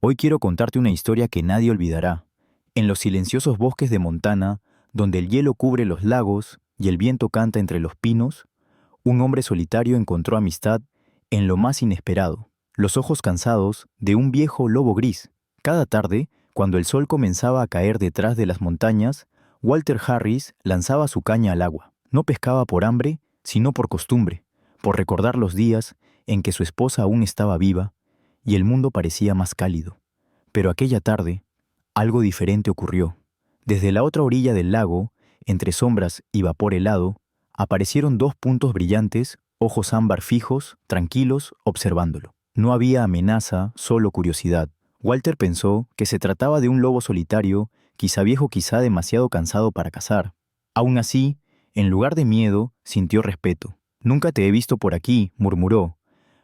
Hoy quiero contarte una historia que nadie olvidará. En los silenciosos bosques de Montana, donde el hielo cubre los lagos y el viento canta entre los pinos, un hombre solitario encontró amistad en lo más inesperado, los ojos cansados de un viejo lobo gris. Cada tarde, cuando el sol comenzaba a caer detrás de las montañas, Walter Harris lanzaba su caña al agua. No pescaba por hambre, sino por costumbre, por recordar los días en que su esposa aún estaba viva y el mundo parecía más cálido. Pero aquella tarde, algo diferente ocurrió. Desde la otra orilla del lago, entre sombras y vapor helado, aparecieron dos puntos brillantes, ojos ámbar fijos, tranquilos, observándolo. No había amenaza, solo curiosidad. Walter pensó que se trataba de un lobo solitario, quizá viejo, quizá demasiado cansado para cazar. Aún así, en lugar de miedo, sintió respeto. «Nunca te he visto por aquí», murmuró.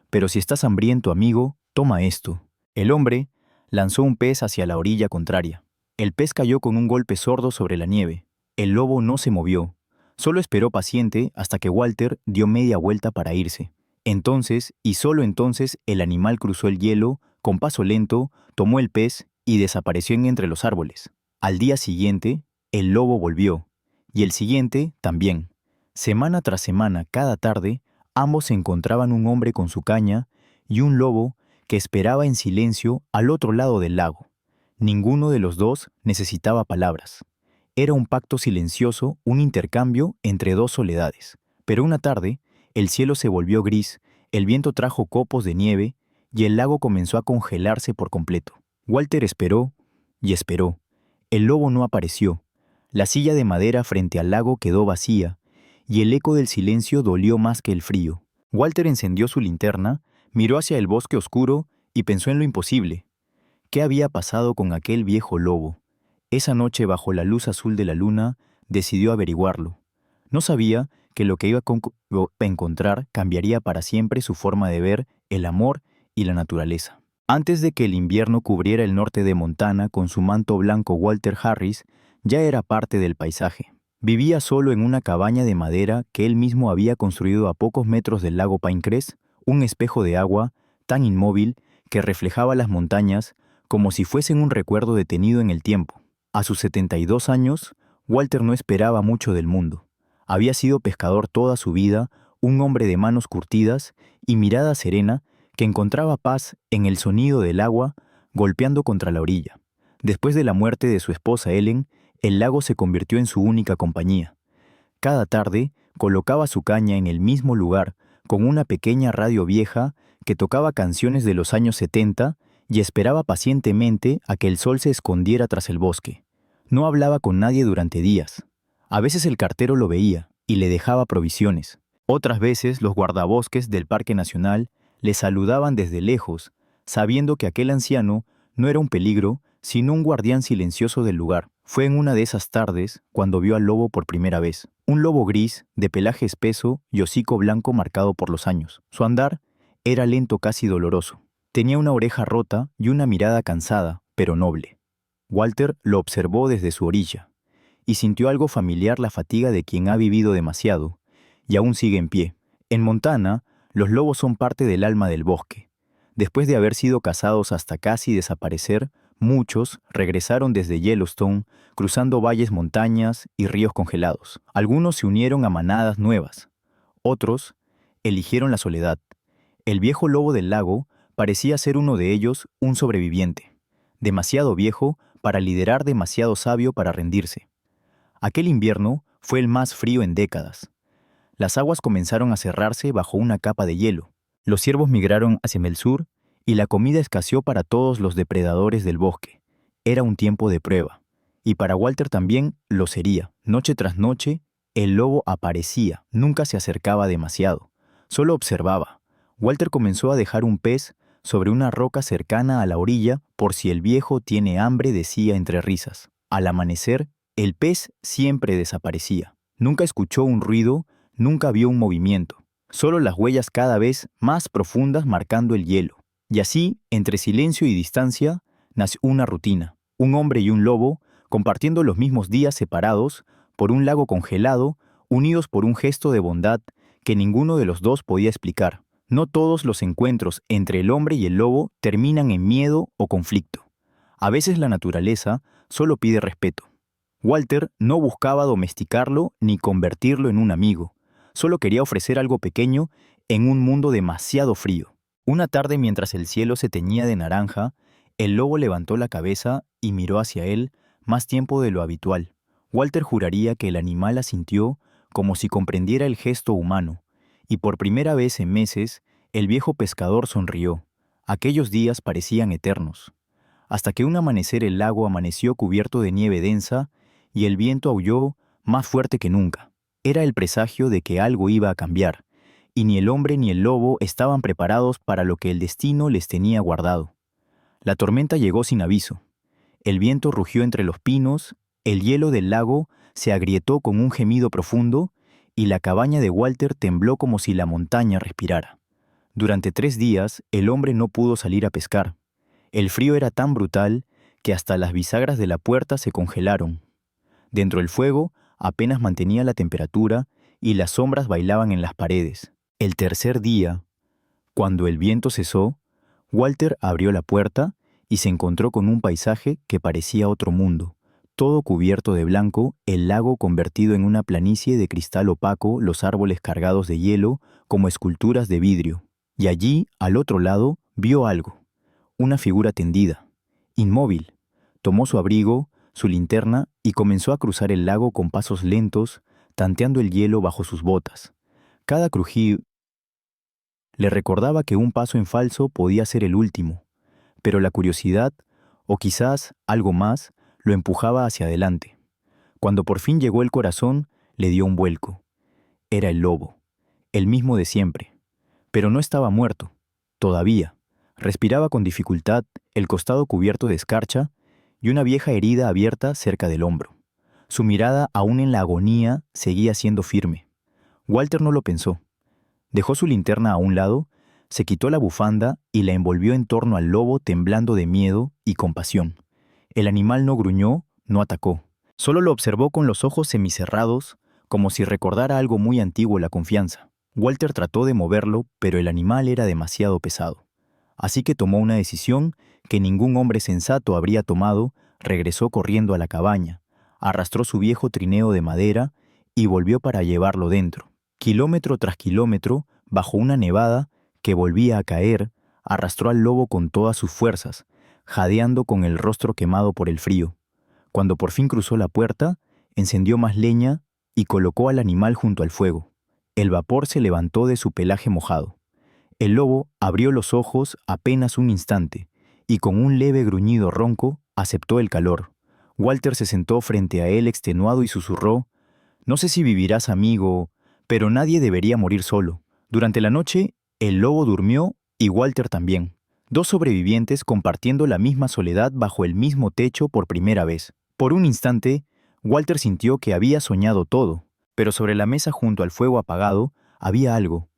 «Pero si estás hambriento, amigo, toma esto». El hombre lanzó un pez hacia la orilla contraria. El pez cayó con un golpe sordo sobre la nieve. El lobo no se movió. Solo esperó paciente hasta que Walter dio media vuelta para irse. Entonces, y solo entonces, el animal cruzó el hielo, con paso lento, tomó el pez y desapareció entre los árboles. Al día siguiente, el lobo volvió. Y el siguiente también. Semana tras semana, cada tarde, ambos se encontraban un hombre con su caña y un lobo que esperaba en silencio al otro lado del lago. Ninguno de los dos necesitaba palabras. Era un pacto silencioso, un intercambio entre dos soledades. Pero una tarde, el cielo se volvió gris, el viento trajo copos de nieve y el lago comenzó a congelarse por completo. Walter esperó y esperó. El lobo no apareció. La silla de madera frente al lago quedó vacía y el eco del silencio dolió más que el frío. Walter encendió su linterna, miró hacia el bosque oscuro y pensó en lo imposible. ¿Qué había pasado con aquel viejo lobo? Esa noche, bajo la luz azul de la luna, decidió averiguarlo. No sabía que lo que iba a encontrar cambiaría para siempre su forma de ver el amor y la naturaleza. Antes de que el invierno cubriera el norte de Montana con su manto blanco, Walter Harris ya era parte del paisaje. Vivía solo en una cabaña de madera que él mismo había construido a pocos metros del lago Pinecrest, un espejo de agua tan inmóvil que reflejaba las montañas como si fuesen un recuerdo detenido en el tiempo. A sus 72 años, Walter no esperaba mucho del mundo. Había sido pescador toda su vida, un hombre de manos curtidas y mirada serena que encontraba paz en el sonido del agua golpeando contra la orilla. Después de la muerte de su esposa Ellen, el lago se convirtió en su única compañía. Cada tarde colocaba su caña en el mismo lugar, con una pequeña radio vieja que tocaba canciones de los años 70 y esperaba pacientemente a que el sol se escondiera tras el bosque. No hablaba con nadie durante días. A veces el cartero lo veía y le dejaba provisiones. Otras veces los guardabosques del Parque Nacional le saludaban desde lejos, sabiendo que aquel anciano no era un peligro, sino un guardián silencioso del lugar. Fue en una de esas tardes cuando vio al lobo por primera vez. Un lobo gris, de pelaje espeso y hocico blanco marcado por los años. Su andar era lento, casi doloroso. Tenía una oreja rota y una mirada cansada, pero noble. Walter lo observó desde su orilla y sintió algo familiar, la fatiga de quien ha vivido demasiado y aún sigue en pie. En Montana, los lobos son parte del alma del bosque. Después de haber sido cazados hasta casi desaparecer, muchos regresaron desde Yellowstone, cruzando valles, montañas y ríos congelados. Algunos se unieron a manadas nuevas. Otros eligieron la soledad. El viejo lobo del lago parecía ser uno de ellos, un sobreviviente. Demasiado viejo para liderar, demasiado sabio para rendirse. Aquel invierno fue el más frío en décadas. Las aguas comenzaron a cerrarse bajo una capa de hielo. Los ciervos migraron hacia el sur y la comida escaseó para todos los depredadores del bosque. Era un tiempo de prueba. Y para Walter también lo sería. Noche tras noche, el lobo aparecía. Nunca se acercaba demasiado. Solo observaba. Walter comenzó a dejar un pez sobre una roca cercana a la orilla por si el viejo tiene hambre, decía entre risas. Al amanecer, el pez siempre desaparecía. Nunca escuchó un ruido, nunca vio un movimiento. Solo las huellas cada vez más profundas marcando el hielo. Y así, entre silencio y distancia, nació una rutina. Un hombre y un lobo, compartiendo los mismos días separados, por un lago congelado, unidos por un gesto de bondad que ninguno de los dos podía explicar. No todos los encuentros entre el hombre y el lobo terminan en miedo o conflicto. A veces la naturaleza solo pide respeto. Walter no buscaba domesticarlo ni convertirlo en un amigo. Solo quería ofrecer algo pequeño en un mundo demasiado frío. Una tarde, mientras el cielo se teñía de naranja, el lobo levantó la cabeza y miró hacia él más tiempo de lo habitual. Walter juraría que el animal asintió como si comprendiera el gesto humano, y por primera vez en meses, el viejo pescador sonrió. Aquellos días parecían eternos. Hasta que un amanecer el lago amaneció cubierto de nieve densa y el viento aulló más fuerte que nunca. Era el presagio de que algo iba a cambiar, y ni el hombre ni el lobo estaban preparados para lo que el destino les tenía guardado. La tormenta llegó sin aviso. El viento rugió entre los pinos, el hielo del lago se agrietó con un gemido profundo y la cabaña de Walter tembló como si la montaña respirara. Durante 3 días el hombre no pudo salir a pescar. El frío era tan brutal que hasta las bisagras de la puerta se congelaron. Dentro del fuego apenas mantenía la temperatura y las sombras bailaban en las paredes. El tercer día, cuando el viento cesó, Walter abrió la puerta y se encontró con un paisaje que parecía otro mundo. Todo cubierto de blanco, el lago convertido en una planicie de cristal opaco, los árboles cargados de hielo como esculturas de vidrio. Y allí, al otro lado, vio algo. Una figura tendida, inmóvil. Tomó su abrigo, su linterna y comenzó a cruzar el lago con pasos lentos, tanteando el hielo bajo sus botas. Cada crujido le recordaba que un paso en falso podía ser el último, pero la curiosidad, o quizás algo más, lo empujaba hacia adelante. Cuando por fin llegó el corazón, le dio un vuelco. Era el lobo, el mismo de siempre. Pero no estaba muerto, todavía. Respiraba con dificultad, el costado cubierto de escarcha y una vieja herida abierta cerca del hombro. Su mirada, aún en la agonía, seguía siendo firme. Walter no lo pensó. Dejó su linterna a un lado, se quitó la bufanda y la envolvió en torno al lobo, temblando de miedo y compasión. El animal no gruñó, no atacó. Solo lo observó con los ojos semicerrados, como si recordara algo muy antiguo, la confianza. Walter trató de moverlo, pero el animal era demasiado pesado. Así que tomó una decisión que ningún hombre sensato habría tomado, regresó corriendo a la cabaña, arrastró su viejo trineo de madera y volvió para llevarlo dentro. Kilómetro tras kilómetro, bajo una nevada que volvía a caer, arrastró al lobo con todas sus fuerzas, jadeando con el rostro quemado por el frío. Cuando por fin cruzó la puerta, encendió más leña y colocó al animal junto al fuego. El vapor se levantó de su pelaje mojado. El lobo abrió los ojos apenas un instante y con un leve gruñido ronco aceptó el calor. Walter se sentó frente a él extenuado y susurró: «No sé si vivirás, amigo, pero nadie debería morir solo». Durante la noche, el lobo durmió y Walter también. 2 sobrevivientes compartiendo la misma soledad bajo el mismo techo por primera vez. Por un instante, Walter sintió que había soñado todo, pero sobre la mesa junto al fuego apagado había algo.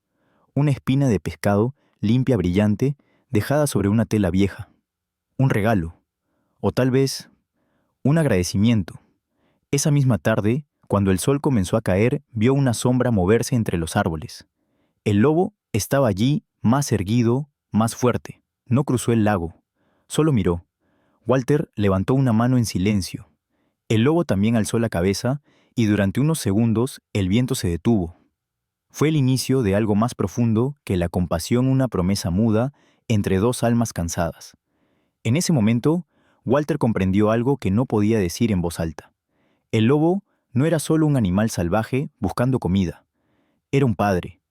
Una espina de pescado, limpia, brillante, dejada sobre una tela vieja. Un regalo. O tal vez, un agradecimiento. Esa misma tarde, cuando el sol comenzó a caer, vio una sombra moverse entre los árboles. El lobo estaba allí, más erguido, más fuerte. No cruzó el lago. Solo miró. Walter levantó una mano en silencio. El lobo también alzó la cabeza y durante unos segundos el viento se detuvo. Fue el inicio de algo más profundo que la compasión, una promesa muda entre 2 almas cansadas. En ese momento, Walter comprendió algo que no podía decir en voz alta. El lobo no era solo un animal salvaje buscando comida. Era un padre,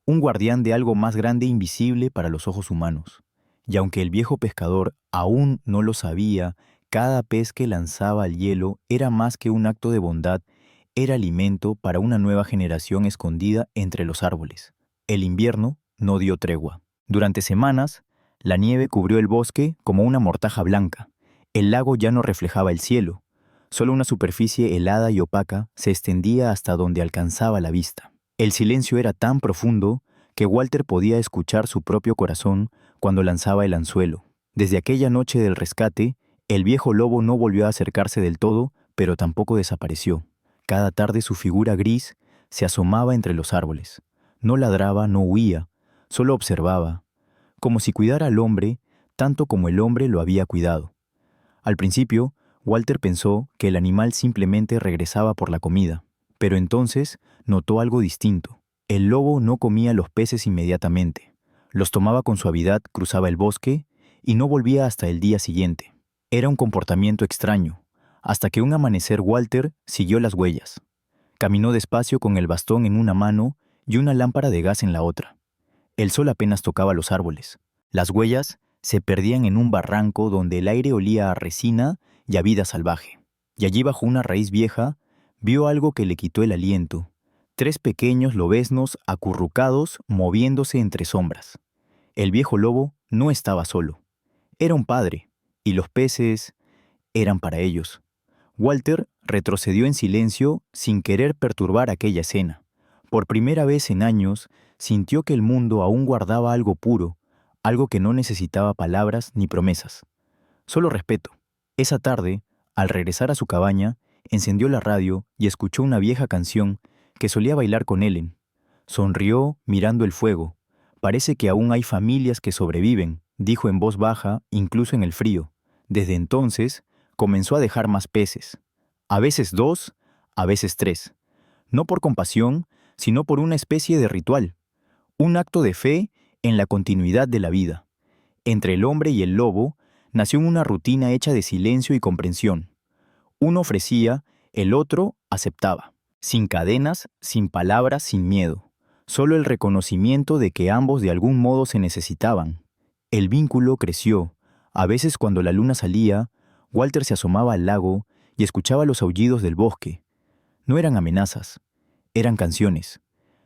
un guardián de algo más grande e invisible para los ojos humanos. Y aunque el viejo pescador aún no lo sabía, cada pez que lanzaba al hielo era más que un acto de bondad. Era alimento para una nueva generación escondida entre los árboles. El invierno no dio tregua. Durante semanas, la nieve cubrió el bosque como una mortaja blanca. El lago ya no reflejaba el cielo. Solo una superficie helada y opaca se extendía hasta donde alcanzaba la vista. El silencio era tan profundo que Walter podía escuchar su propio corazón cuando lanzaba el anzuelo. Desde aquella noche del rescate, el viejo lobo no volvió a acercarse del todo, pero tampoco desapareció. Cada tarde su figura gris se asomaba entre los árboles. No ladraba, no huía, Solo observaba, como si cuidara al hombre tanto como el hombre lo había cuidado. Al principio, Walter pensó que el animal simplemente regresaba por la comida, pero entonces notó algo distinto. El lobo no comía los peces inmediatamente. Los tomaba con suavidad, cruzaba el bosque y no volvía hasta el día siguiente. Era un comportamiento extraño, hasta que un amanecer Walter siguió las huellas. Caminó despacio con el bastón en una mano y una lámpara de gas en la otra. El sol apenas tocaba los árboles. Las huellas se perdían en un barranco donde el aire olía a resina y a vida salvaje. Y allí bajo una raíz vieja vio algo que le quitó el aliento. 3 pequeños lobeznos acurrucados moviéndose entre sombras. El viejo lobo no estaba solo. Era un padre, y los peces eran para ellos. Walter retrocedió en silencio sin querer perturbar aquella escena. Por primera vez en años, sintió que el mundo aún guardaba algo puro, algo que no necesitaba palabras ni promesas. Solo respeto. Esa tarde, al regresar a su cabaña, encendió la radio y escuchó una vieja canción que solía bailar con Ellen. Sonrió mirando el fuego. Parece que aún hay familias que sobreviven, dijo en voz baja, incluso en el frío. Desde entonces, comenzó a dejar más peces. A veces 2, a veces 3. No por compasión, sino por una especie de ritual. Un acto de fe en la continuidad de la vida. Entre el hombre y el lobo nació una rutina hecha de silencio y comprensión. Uno ofrecía, el otro aceptaba. Sin cadenas, sin palabras, sin miedo. Solo el reconocimiento de que ambos de algún modo se necesitaban. El vínculo creció. A veces cuando la luna salía, Walter se asomaba al lago y escuchaba los aullidos del bosque. No eran amenazas, eran canciones,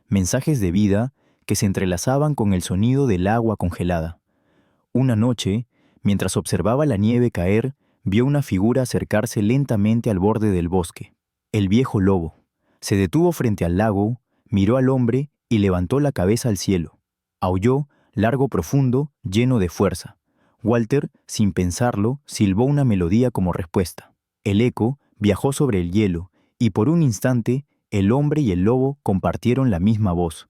mensajes de vida que se entrelazaban con el sonido del agua congelada. Una noche, mientras observaba la nieve caer, vio una figura acercarse lentamente al borde del bosque. El viejo lobo. Se detuvo frente al lago, miró al hombre y levantó la cabeza al cielo. Aulló, largo, profundo, lleno de fuerza. Walter, sin pensarlo, silbó una melodía como respuesta. El eco viajó sobre el hielo, y por un instante, el hombre y el lobo compartieron la misma voz.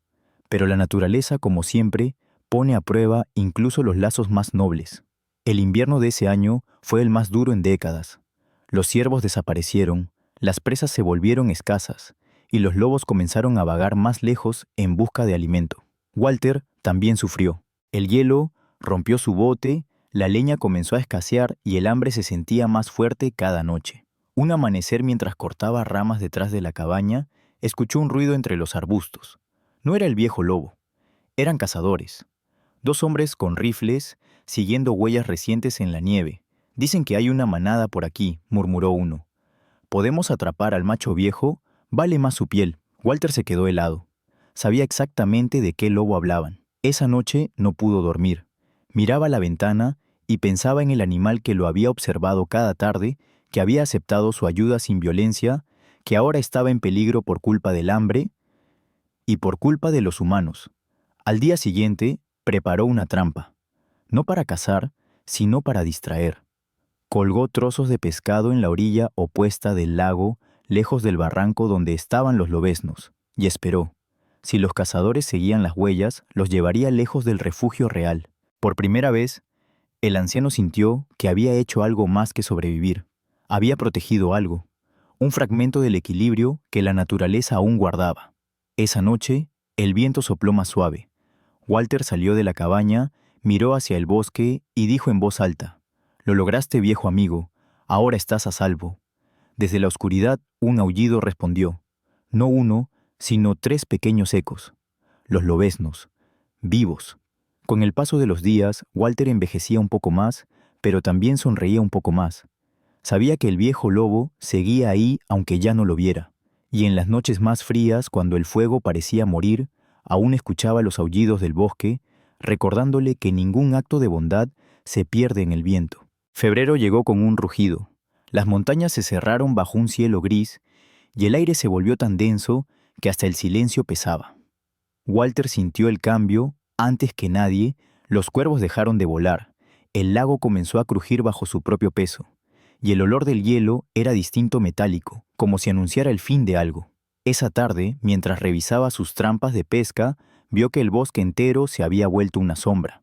Pero la naturaleza, como siempre, pone a prueba incluso los lazos más nobles. El invierno de ese año fue el más duro en décadas. Los ciervos desaparecieron, las presas se volvieron escasas, y los lobos comenzaron a vagar más lejos en busca de alimento. Walter también sufrió. El hielo rompió su bote, la leña comenzó a escasear y el hambre se sentía más fuerte cada noche. Un amanecer mientras cortaba ramas detrás de la cabaña, escuchó un ruido entre los arbustos. No era el viejo lobo, eran cazadores. 2 hombres con rifles, siguiendo huellas recientes en la nieve. Dicen que hay una manada por aquí, murmuró uno. Podemos atrapar al macho viejo, vale más su piel. Walter se quedó helado. Sabía exactamente de qué lobo hablaban. Esa noche no pudo dormir. Miraba a la ventana y pensaba en el animal que lo había observado cada tarde, que había aceptado su ayuda sin violencia, que ahora estaba en peligro por culpa del hambre y por culpa de los humanos. Al día siguiente, preparó una trampa. No para cazar, sino para distraer. Colgó trozos de pescado en la orilla opuesta del lago, lejos del barranco donde estaban los lobeznos, y esperó. Si los cazadores seguían las huellas, los llevaría lejos del refugio real. Por primera vez, el anciano sintió que había hecho algo más que sobrevivir. Había protegido algo, un fragmento del equilibrio que la naturaleza aún guardaba. Esa noche, el viento sopló más suave. Walter salió de la cabaña, miró hacia el bosque y dijo en voz alta: «Lo lograste, viejo amigo, ahora estás a salvo». Desde la oscuridad, un aullido respondió. No uno, sino 3 pequeños ecos. Los lobeznos, vivos. Con el paso de los días, Walter envejecía un poco más, pero también sonreía un poco más. Sabía que el viejo lobo seguía ahí aunque ya no lo viera. Y en las noches más frías, cuando el fuego parecía morir, aún escuchaba los aullidos del bosque, recordándole que ningún acto de bondad se pierde en el viento. Febrero llegó con un rugido. Las montañas se cerraron bajo un cielo gris y el aire se volvió tan denso que hasta el silencio pesaba. Walter sintió el cambio. Antes que nadie, los cuervos dejaron de volar, el lago comenzó a crujir bajo su propio peso, y el olor del hielo era distinto, metálico, como si anunciara el fin de algo. Esa tarde, mientras revisaba sus trampas de pesca, vio que el bosque entero se había vuelto una sombra.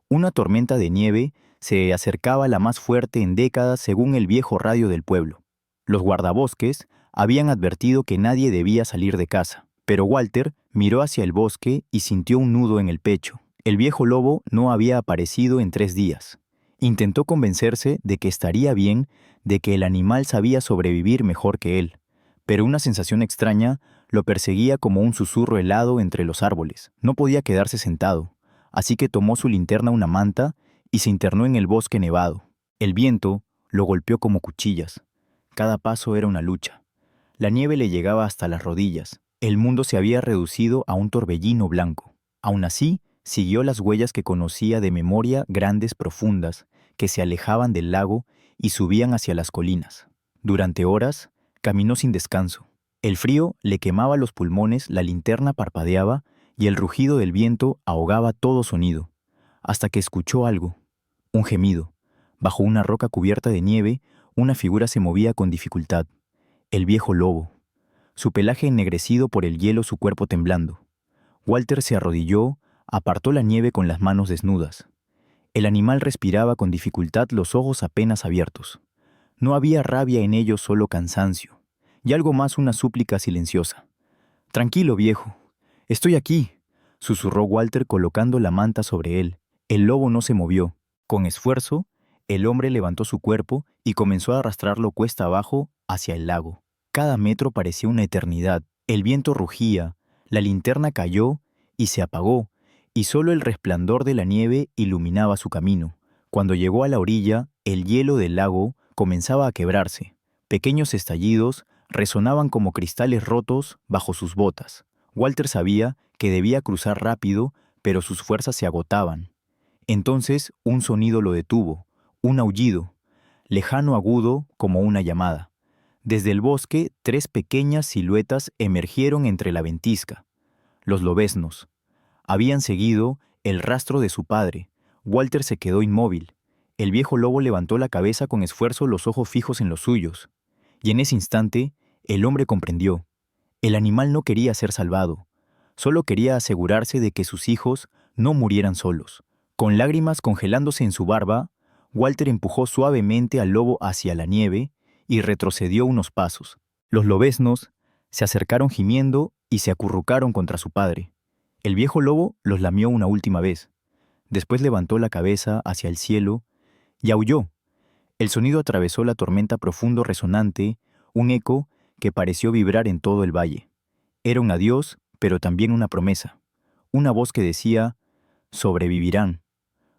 Una tormenta de nieve se acercaba la más fuerte en décadas según el viejo radio del pueblo. Los guardabosques habían advertido que nadie debía salir de casa, pero Walter miró hacia el bosque y sintió un nudo en el pecho. El viejo lobo no había aparecido en 3 días. Intentó convencerse de que estaría bien, de que el animal sabía sobrevivir mejor que él, pero una sensación extraña lo perseguía como un susurro helado entre los árboles. No podía quedarse sentado, así que tomó su linterna, una manta, y se internó en el bosque nevado. El viento lo golpeó como cuchillas. Cada paso era una lucha. La nieve le llegaba hasta las rodillas. El mundo se había reducido a un torbellino blanco. Aún así, siguió las huellas que conocía de memoria, grandes, profundas, que se alejaban del lago y subían hacia las colinas. Durante horas, caminó sin descanso. El frío le quemaba los pulmones, la linterna parpadeaba y el rugido del viento ahogaba todo sonido, hasta que escuchó algo, un gemido. Bajo una roca cubierta de nieve, una figura se movía con dificultad. El viejo lobo. Su pelaje ennegrecido por el hielo, su cuerpo temblando. Walter se arrodilló, apartó la nieve con las manos desnudas. El animal respiraba con dificultad, los ojos apenas abiertos. No había rabia en ellos, solo cansancio, y algo más, una súplica silenciosa. «Tranquilo, viejo. Estoy aquí», susurró Walter colocando la manta sobre él. El lobo no se movió. Con esfuerzo, el hombre levantó su cuerpo y comenzó a arrastrarlo cuesta abajo hacia el lago. Cada metro parecía una eternidad. El viento rugía, la linterna cayó y se apagó, y solo el resplandor de la nieve iluminaba su camino. Cuando llegó a la orilla, el hielo del lago comenzaba a quebrarse. Pequeños estallidos resonaban como cristales rotos bajo sus botas. Walter sabía que debía cruzar rápido, pero sus fuerzas se agotaban. Entonces un sonido lo detuvo, un aullido, lejano, agudo como una llamada. Desde el bosque, 3 pequeñas siluetas emergieron entre la ventisca. Los lobeznos. Habían seguido el rastro de su padre. Walter se quedó inmóvil. El viejo lobo levantó la cabeza con esfuerzo, los ojos fijos en los suyos. Y en ese instante, el hombre comprendió. El animal no quería ser salvado. Solo quería asegurarse de que sus hijos no murieran solos. Con lágrimas congelándose en su barba, Walter empujó suavemente al lobo hacia la nieve y retrocedió unos pasos. Los lobeznos se acercaron gimiendo y se acurrucaron contra su padre. El viejo lobo los lamió una última vez. Después levantó la cabeza hacia el cielo y aulló. El sonido atravesó la tormenta, profundo, resonante, un eco que pareció vibrar en todo el valle. Era un adiós, pero también una promesa. Una voz que decía: «Sobrevivirán».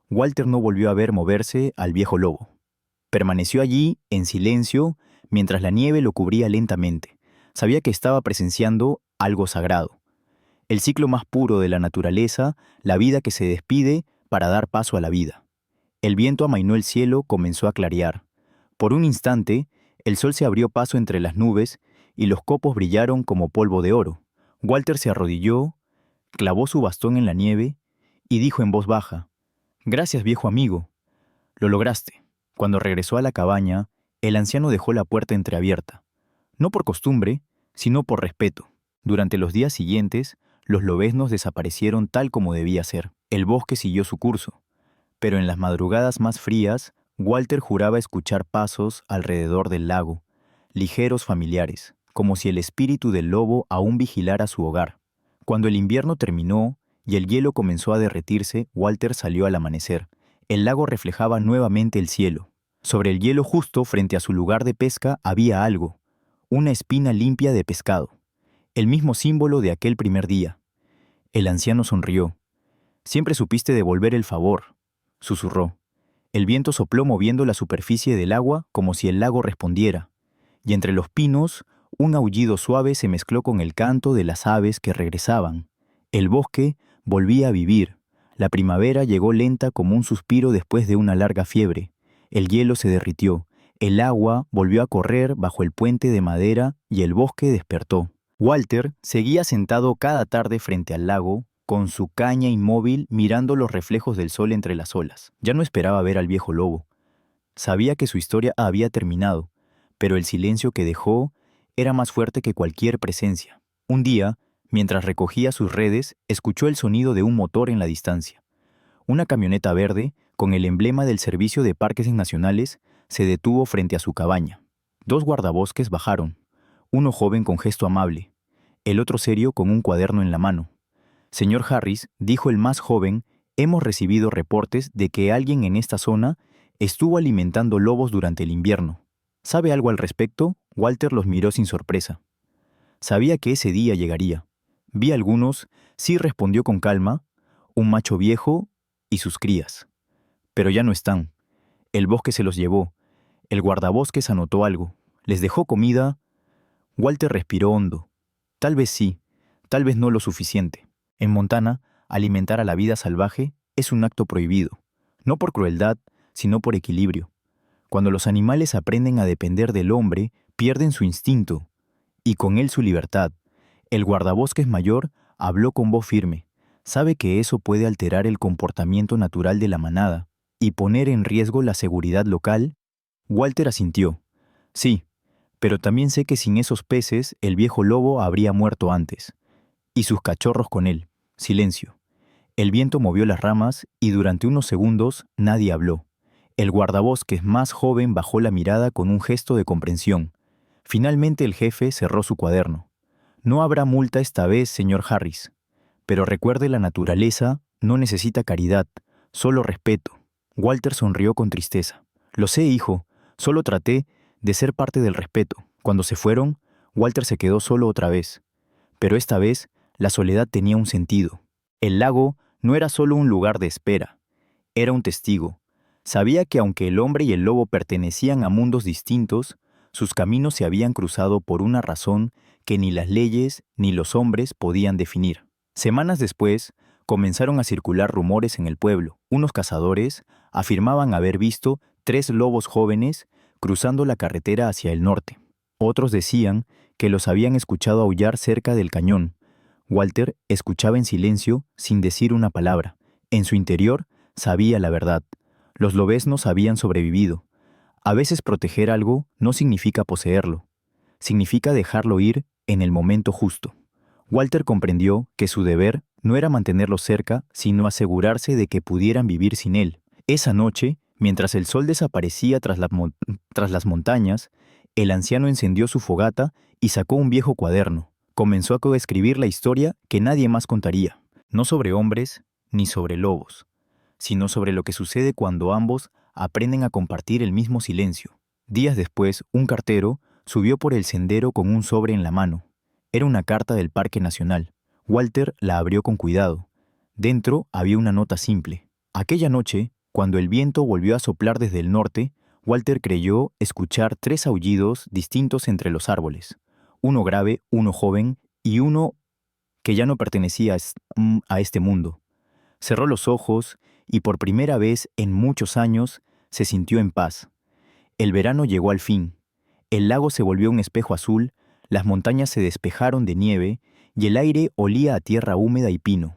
Walter no volvió a ver moverse al viejo lobo. Permaneció allí, en silencio, mientras la nieve lo cubría lentamente. Sabía que estaba presenciando algo sagrado. El ciclo más puro de la naturaleza, la vida que se despide para dar paso a la vida. El viento amainó el cielo, comenzó a clarear. Por un instante, el sol se abrió paso entre las nubes y los copos brillaron como polvo de oro. Walter se arrodilló, clavó su bastón en la nieve y dijo en voz baja: «Gracias, viejo amigo. Lo lograste». Cuando regresó a la cabaña, el anciano dejó la puerta entreabierta. No por costumbre, sino por respeto. Durante los días siguientes, los lobeznos desaparecieron tal como debía ser. El bosque siguió su curso. Pero en las madrugadas más frías, Walter juraba escuchar pasos alrededor del lago, ligeros, familiares, como si el espíritu del lobo aún vigilara su hogar. Cuando el invierno terminó y el hielo comenzó a derretirse, Walter salió al amanecer. El lago reflejaba nuevamente el cielo. Sobre el hielo, justo frente a su lugar de pesca, había algo, una espina limpia de pescado, el mismo símbolo de aquel primer día. El anciano sonrió. «Siempre supiste devolver el favor», susurró. El viento sopló moviendo la superficie del agua como si el lago respondiera, y entre los pinos un aullido suave se mezcló con el canto de las aves que regresaban. El bosque volvía a vivir. La primavera llegó lenta como un suspiro después de una larga fiebre. El hielo se derritió, el agua volvió a correr bajo el puente de madera y el bosque despertó. Walter seguía sentado cada tarde frente al lago, con su caña inmóvil mirando los reflejos del sol entre las olas. Ya no esperaba ver al viejo lobo. Sabía que su historia había terminado, pero el silencio que dejó era más fuerte que cualquier presencia. Un día, Mientras recogía sus redes, escuchó el sonido de un motor en la distancia. Una camioneta verde, con el emblema del Servicio de Parques Nacionales, se detuvo frente a su cabaña. Dos guardabosques bajaron, uno joven con gesto amable, el otro serio con un cuaderno en la mano. Señor Harris, dijo el más joven, hemos recibido reportes de que alguien en esta zona estuvo alimentando lobos durante el invierno. ¿Sabe algo al respecto? Walter los miró sin sorpresa. Sabía que ese día llegaría. Vi algunos, sí respondió con calma, un macho viejo y sus crías. Pero ya no están. El bosque se los llevó. El guardabosques anotó algo. ¿Les dejó comida? Walter respiró hondo. Tal vez sí, tal vez no lo suficiente. En Montana, alimentar a la vida salvaje es un acto prohibido, no por crueldad, sino por equilibrio. Cuando los animales aprenden a depender del hombre, pierden su instinto, y con él su libertad. El guardabosques mayor habló con voz firme. Sabe que eso puede alterar el comportamiento natural de la manada y poner en riesgo la seguridad local. Walter asintió. Sí, pero también sé que sin esos peces el viejo lobo habría muerto antes. Y sus cachorros con él. Silencio. El viento movió las ramas y durante unos segundos nadie habló. El guardabosques más joven bajó la mirada con un gesto de comprensión. Finalmente el jefe cerró su cuaderno. No habrá multa esta vez, señor Harris. Pero recuerde, la naturaleza no necesita caridad, solo respeto. Walter sonrió con tristeza. Lo sé, hijo, solo traté de ser parte del respeto. Cuando se fueron, Walter se quedó solo otra vez. Pero esta vez, la soledad tenía un sentido. El lago no era solo un lugar de espera, era un testigo. Sabía que aunque el hombre y el lobo pertenecían a mundos distintos, sus caminos se habían cruzado por una razón que ni las leyes ni los hombres podían definir. Semanas después, comenzaron a circular rumores en el pueblo. Unos cazadores afirmaban haber visto 3 lobos jóvenes cruzando la carretera hacia el norte. Otros decían que los habían escuchado aullar cerca del cañón. Walter escuchaba en silencio, sin decir una palabra. En su interior, sabía la verdad. Los lobeznos habían sobrevivido. A veces proteger algo no significa poseerlo. Significa dejarlo ir en el momento justo. Walter comprendió que su deber no era mantenerlos cerca, sino asegurarse de que pudieran vivir sin él. Esa noche, mientras el sol desaparecía tras las montañas, el anciano encendió su fogata y sacó un viejo cuaderno. Comenzó a coescribir la historia que nadie más contaría, no sobre hombres ni sobre lobos, sino sobre lo que sucede cuando ambos aprenden a compartir el mismo silencio. Días después, un cartero subió por el sendero con un sobre en la mano. Era una carta del Parque Nacional. Walter la abrió con cuidado. Dentro había una nota simple. Aquella noche, cuando el viento volvió a soplar desde el norte, Walter creyó escuchar 3 aullidos distintos entre los árboles. Uno grave, uno joven y uno que ya no pertenecía a este mundo. Cerró los ojos y por primera vez en muchos años se sintió en paz. El verano llegó al fin. El lago se volvió un espejo azul, las montañas se despejaron de nieve y el aire olía a tierra húmeda y pino.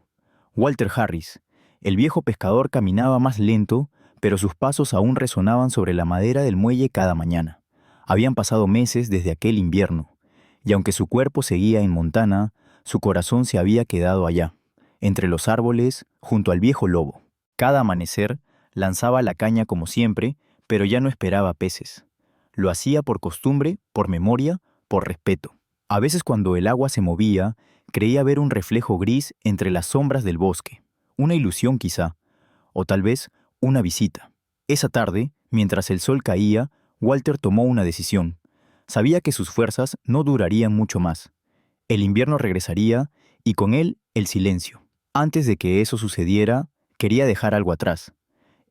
Walter Harris, el viejo pescador, caminaba más lento, pero sus pasos aún resonaban sobre la madera del muelle cada mañana. Habían pasado meses desde aquel invierno, y aunque su cuerpo seguía en Montana, su corazón se había quedado allá, entre los árboles, junto al viejo lobo. Cada amanecer lanzaba la caña como siempre, pero ya no esperaba peces. Lo hacía por costumbre, por memoria, por respeto. A veces cuando el agua se movía, creía ver un reflejo gris entre las sombras del bosque. Una ilusión quizá, o tal vez una visita. Esa tarde, mientras el sol caía, Walter tomó una decisión. Sabía que sus fuerzas no durarían mucho más. El invierno regresaría y con él el silencio. Antes de que eso sucediera, quería dejar algo atrás.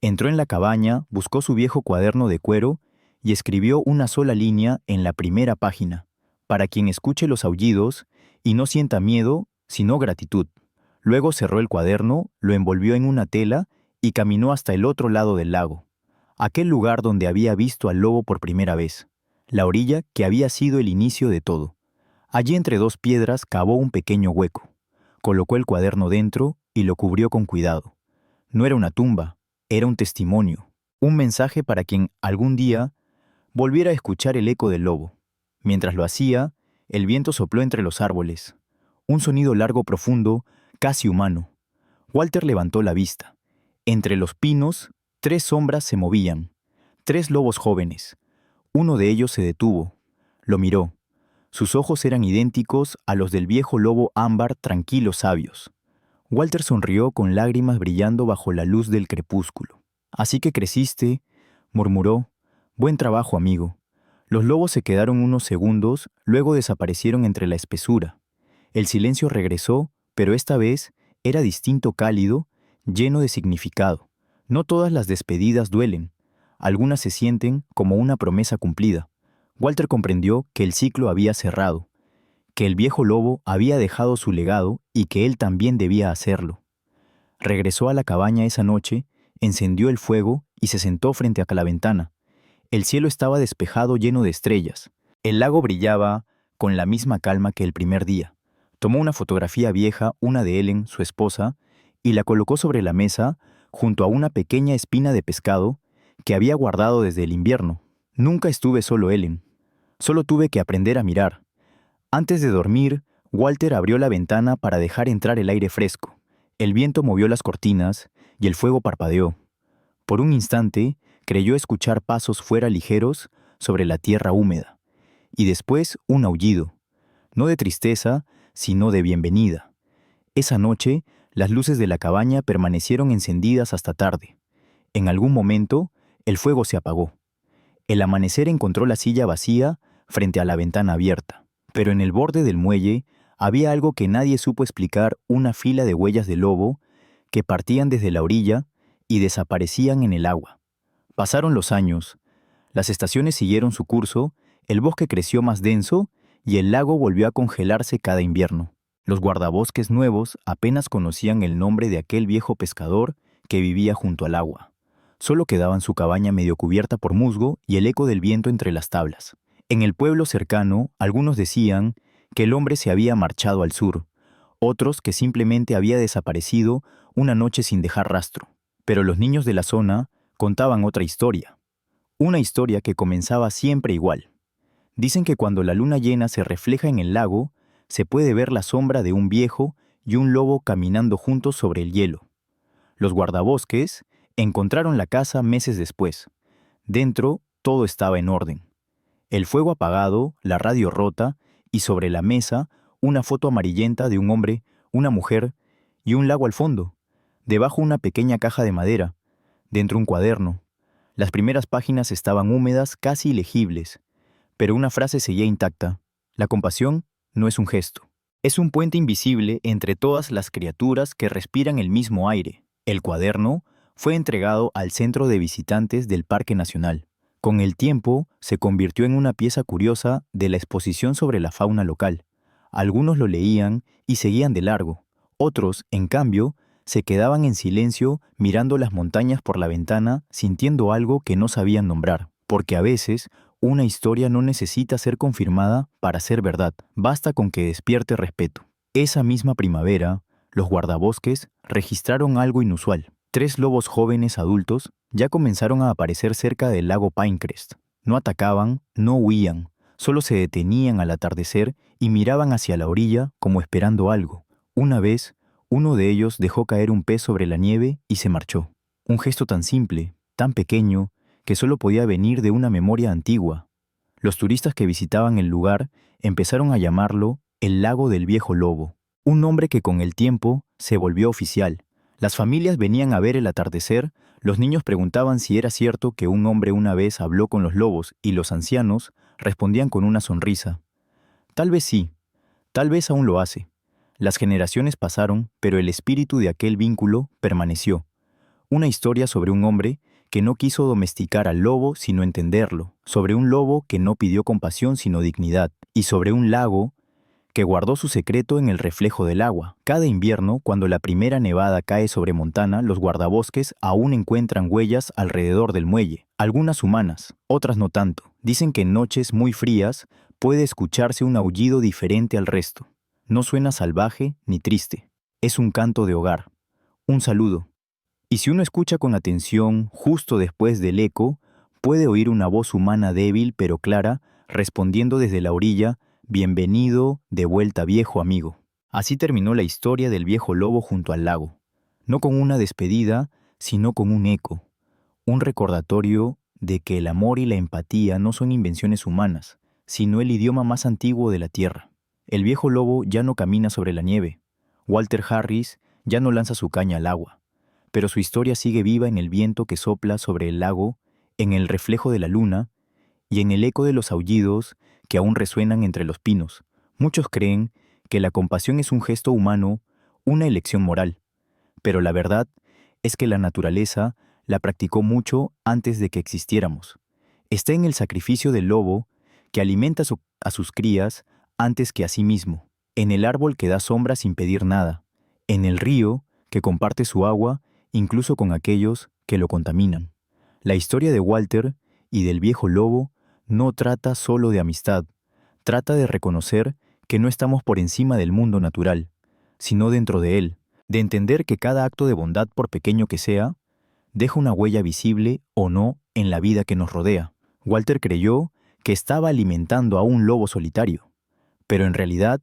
Entró en la cabaña, buscó su viejo cuaderno de cuero y escribió una sola línea en la primera página, para quien escuche los aullidos y no sienta miedo, sino gratitud. Luego cerró el cuaderno, lo envolvió en una tela y caminó hasta el otro lado del lago, aquel lugar donde había visto al lobo por primera vez, la orilla que había sido el inicio de todo. Allí entre 2 piedras cavó un pequeño hueco, colocó el cuaderno dentro y lo cubrió con cuidado. No era una tumba, era un testimonio, un mensaje para quien algún día volviera a escuchar el eco del lobo. Mientras lo hacía, el viento sopló entre los árboles. Un sonido largo profundo, casi humano. Walter levantó la vista. Entre los pinos, 3 sombras se movían. 3 lobos jóvenes. Uno de ellos se detuvo. Lo miró. Sus ojos eran idénticos a los del viejo lobo ámbar, tranquilos, sabios. Walter sonrió con lágrimas brillando bajo la luz del crepúsculo. «Así que creciste», murmuró. «Buen trabajo, amigo». Los lobos se quedaron unos segundos, luego desaparecieron entre la espesura. El silencio regresó, pero esta vez era distinto, cálido, lleno de significado. No todas las despedidas duelen. Algunas se sienten como una promesa cumplida. Walter comprendió que el ciclo había cerrado, que el viejo lobo había dejado su legado y que él también debía hacerlo. Regresó a la cabaña esa noche, encendió el fuego y se sentó frente a la ventana. El cielo estaba despejado, lleno de estrellas. El lago brillaba con la misma calma que el primer día. Tomó una fotografía vieja, una de Ellen, su esposa, y la colocó sobre la mesa junto a una pequeña espina de pescado que había guardado desde el invierno. Nunca estuve solo, Ellen. Solo tuve que aprender a mirar. Antes de dormir, Walter abrió la ventana para dejar entrar el aire fresco. El viento movió las cortinas y el fuego parpadeó. Por un instante, creyó escuchar pasos fuera ligeros sobre la tierra húmeda. Y después un aullido. No de tristeza, sino de bienvenida. Esa noche, las luces de la cabaña permanecieron encendidas hasta tarde. En algún momento, el fuego se apagó. El amanecer encontró la silla vacía frente a la ventana abierta. Pero en el borde del muelle había algo que nadie supo explicar: una fila de huellas de lobo que partían desde la orilla y desaparecían en el agua. Pasaron los años, las estaciones siguieron su curso, el bosque creció más denso y el lago volvió a congelarse cada invierno. Los guardabosques nuevos apenas conocían el nombre de aquel viejo pescador que vivía junto al agua. Solo quedaban su cabaña medio cubierta por musgo y el eco del viento entre las tablas. En el pueblo cercano, algunos decían que el hombre se había marchado al sur, otros que simplemente había desaparecido una noche sin dejar rastro. Pero los niños de la zona contaban otra historia. Una historia que comenzaba siempre igual. Dicen que cuando la luna llena se refleja en el lago, se puede ver la sombra de un viejo y un lobo caminando juntos sobre el hielo. Los guardabosques encontraron la casa meses después. Dentro todo estaba en orden. El fuego apagado, la radio rota y sobre la mesa una foto amarillenta de un hombre, una mujer y un lago al fondo. Debajo una pequeña caja de madera. Dentro un cuaderno. Las primeras páginas estaban húmedas, casi ilegibles, pero una frase seguía intacta. La compasión no es un gesto. Es un puente invisible entre todas las criaturas que respiran el mismo aire. El cuaderno fue entregado al centro de visitantes del Parque Nacional. Con el tiempo, se convirtió en una pieza curiosa de la exposición sobre la fauna local. Algunos lo leían y seguían de largo. Otros, en cambio, se quedaban en silencio mirando las montañas por la ventana, sintiendo algo que no sabían nombrar. Porque a veces, una historia no necesita ser confirmada para ser verdad. Basta con que despierte respeto. Esa misma primavera, los guardabosques registraron algo inusual. 3 lobos jóvenes adultos ya comenzaron a aparecer cerca del lago Pinecrest. No atacaban, no huían, solo se detenían al atardecer y miraban hacia la orilla como esperando algo. Una vez, uno de ellos dejó caer un pez sobre la nieve y se marchó. Un gesto tan simple, tan pequeño, que solo podía venir de una memoria antigua. Los turistas que visitaban el lugar empezaron a llamarlo el lago del viejo lobo, un nombre que con el tiempo se volvió oficial. Las familias venían a ver el atardecer, los niños preguntaban si era cierto que un hombre una vez habló con los lobos y los ancianos respondían con una sonrisa. Tal vez sí, tal vez aún lo hace. Las generaciones pasaron, pero el espíritu de aquel vínculo permaneció. Una historia sobre un hombre que no quiso domesticar al lobo sino entenderlo, sobre un lobo que no pidió compasión sino dignidad, y sobre un lago que guardó su secreto en el reflejo del agua. Cada invierno, cuando la primera nevada cae sobre Montana, los guardabosques aún encuentran huellas alrededor del muelle, algunas humanas, otras no tanto. Dicen que en noches muy frías puede escucharse un aullido diferente al resto. No suena salvaje ni triste, es un canto de hogar, un saludo. Y si uno escucha con atención, justo después del eco, puede oír una voz humana débil pero clara, respondiendo desde la orilla: «Bienvenido de vuelta, viejo amigo». Así terminó la historia del viejo lobo junto al lago, no con una despedida, sino con un eco, un recordatorio de que el amor y la empatía no son invenciones humanas, sino el idioma más antiguo de la tierra. El viejo lobo ya no camina sobre la nieve, Walter Harris ya no lanza su caña al agua, pero su historia sigue viva en el viento que sopla sobre el lago, en el reflejo de la luna y en el eco de los aullidos que aún resuenan entre los pinos. Muchos creen que la compasión es un gesto humano, una elección moral, pero la verdad es que la naturaleza la practicó mucho antes de que existiéramos. Está en el sacrificio del lobo que alimenta a sus crías antes que a sí mismo, en el árbol que da sombra sin pedir nada, en el río que comparte su agua incluso con aquellos que lo contaminan. La historia de Walter y del viejo lobo no trata solo de amistad, trata de reconocer que no estamos por encima del mundo natural, sino dentro de él, de entender que cada acto de bondad, por pequeño que sea, deja una huella visible o no en la vida que nos rodea. Walter creyó que estaba alimentando a un lobo solitario, pero en realidad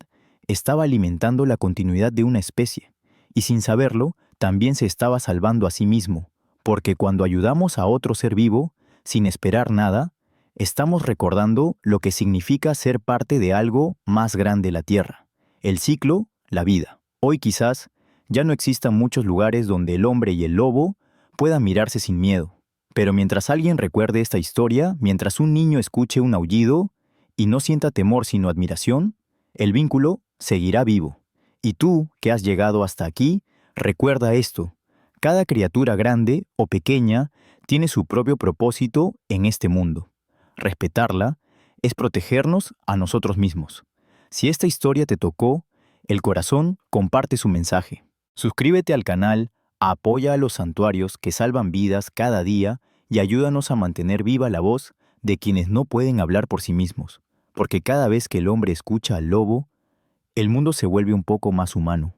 estaba alimentando la continuidad de una especie, y sin saberlo, también se estaba salvando a sí mismo, porque cuando ayudamos a otro ser vivo, sin esperar nada, estamos recordando lo que significa ser parte de algo más grande, la Tierra, el ciclo, la vida. Hoy quizás ya no existan muchos lugares donde el hombre y el lobo puedan mirarse sin miedo, pero mientras alguien recuerde esta historia, mientras un niño escuche un aullido y no sienta temor sino admiración, el vínculo seguirá vivo. Y tú, que has llegado hasta aquí, recuerda esto: cada criatura grande o pequeña tiene su propio propósito en este mundo. Respetarla es protegernos a nosotros mismos. Si esta historia te tocó el corazón, comparte su mensaje. Suscríbete al canal, apoya a los santuarios que salvan vidas cada día y ayúdanos a mantener viva la voz de quienes no pueden hablar por sí mismos. Porque cada vez que el hombre escucha al lobo, el mundo se vuelve un poco más humano.